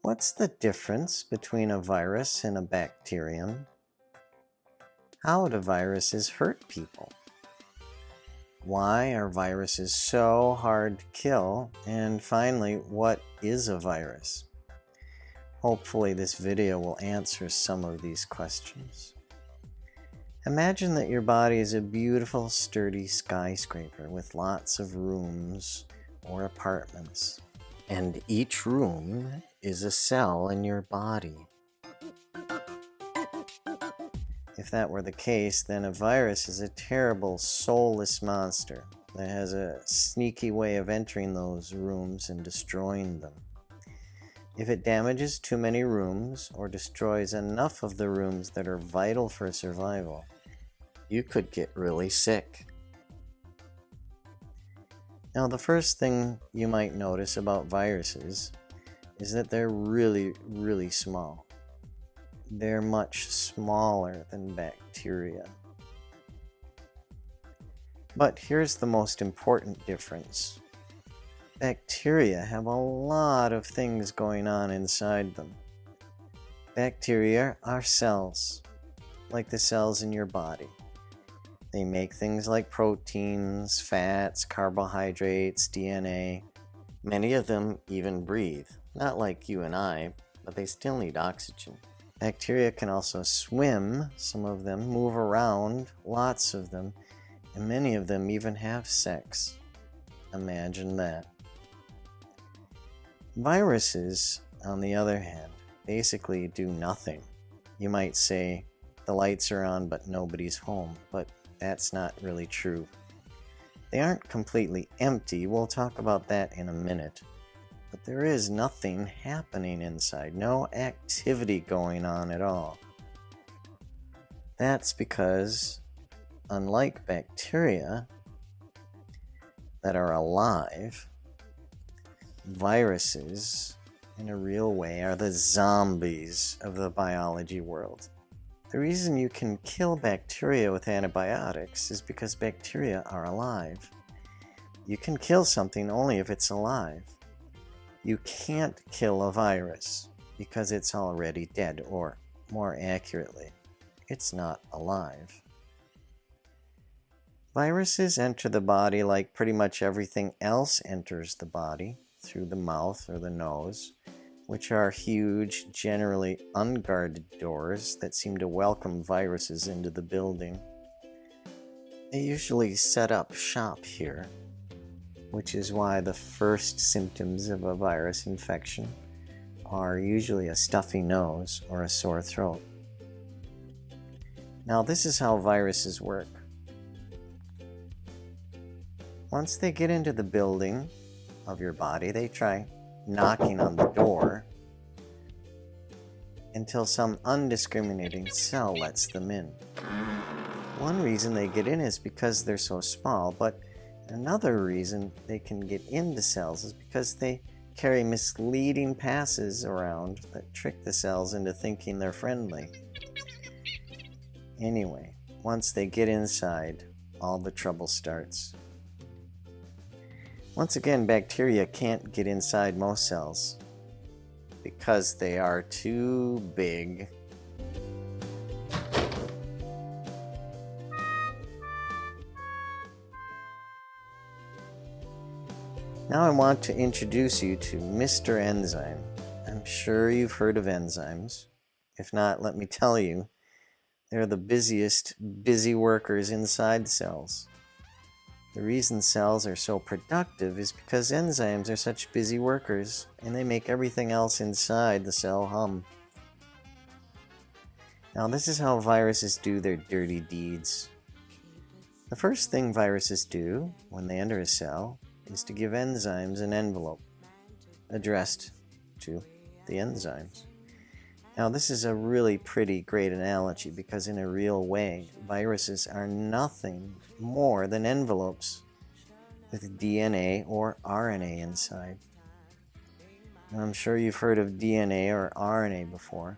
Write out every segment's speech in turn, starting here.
What's the difference between a virus and a bacterium? How do viruses hurt people? Why are viruses so hard to kill? And finally, what is a virus? Hopefully this video will answer some of these questions. Imagine that your body is a beautiful, sturdy skyscraper with lots of rooms or apartments, and each room is a cell in your body. If that were the case, then a virus is a terrible, soulless monster that has a sneaky way of entering those rooms and destroying them. If it damages too many rooms or destroys enough of the rooms that are vital for survival, you could get really sick. Now, the first thing you might notice about viruses is that they're really, really small. They're much smaller than bacteria. But here's the most important difference. Bacteria have a lot of things going on inside them. Bacteria are cells, like the cells in your body. They make things like proteins, fats, carbohydrates, DNA. Many of them even breathe, not like you and I, but they still need oxygen. Bacteria can also swim, some of them move around, lots of them, and many of them even have sex. Imagine that. Viruses, on the other hand, basically do nothing. You might say, the lights are on but nobody's home, but that's not really true. They aren't completely empty, we'll talk about that in a minute. But there is nothing happening inside, no activity going on at all. That's because, unlike bacteria that are alive, viruses, in a real way, are the zombies of the biology world. The reason you can kill bacteria with antibiotics is because bacteria are alive. You can kill something only if it's alive. You can't kill a virus because it's already dead, or more accurately, it's not alive. Viruses enter the body like pretty much everything else enters the body, through the mouth or the nose, which are huge, generally unguarded doors that seem to welcome viruses into the building. They usually set up shop here, which is why the first symptoms of a virus infection are usually a stuffy nose or a sore throat. Now, this is how viruses work. Once they get into the building of your body, they try knocking on the door until some undiscriminating cell lets them in. One reason they get in is because they're so small, but another reason they can get into cells is because they carry misleading passes around that trick the cells into thinking they're friendly. Anyway, once they get inside, all the trouble starts. Once again, bacteria can't get inside most cells because they are too big. Now I want to introduce you to Mr. Enzyme. I'm sure you've heard of enzymes. If not, let me tell you, they're the busiest busy workers inside cells. The reason cells are so productive is because enzymes are such busy workers, and they make everything else inside the cell hum. Now, this is how viruses do their dirty deeds. The first thing viruses do when they enter a cell is to give enzymes an envelope addressed to the enzymes. Now, this is a really pretty great analogy because in a real way, viruses are nothing more than envelopes with DNA or RNA inside. Now, I'm sure you've heard of DNA or RNA before.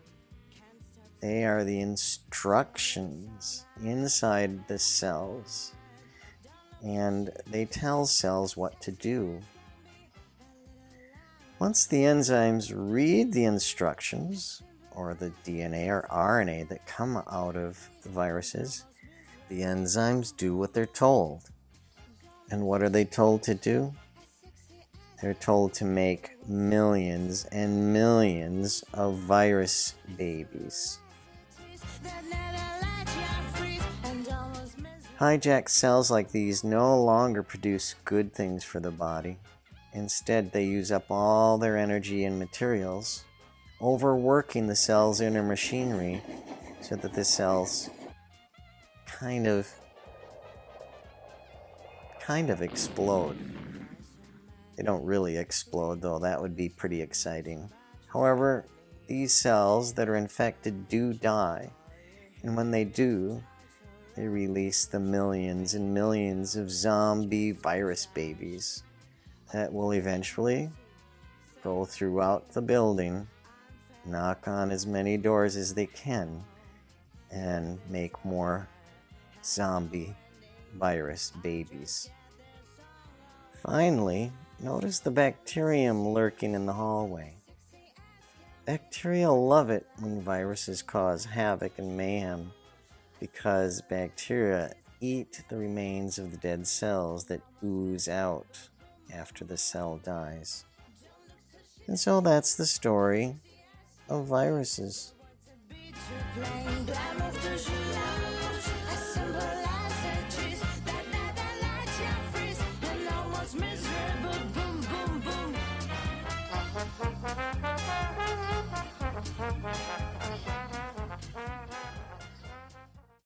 They are the instructions inside the cells, and they tell cells what to do. Once the enzymes read the instructions, or the DNA or RNA that come out of the viruses, the enzymes do what they're told. And what are they told to do? They're told to make millions and millions of virus babies. Hijacked cells like these no longer produce good things for the body. Instead, they use up all their energy and materials, overworking the cell's inner machinery so that the cells kind of explode. They don't really explode, though. That would be pretty exciting. However, these cells that are infected do die, and when they do, they release the millions and millions of zombie virus babies that will eventually go throughout the building, knock on as many doors as they can, and make more zombie virus babies. Finally, notice the bacterium lurking in the hallway. Bacteria love it when viruses cause havoc and mayhem, because bacteria eat the remains of the dead cells that ooze out after the cell dies. And so that's the story of viruses.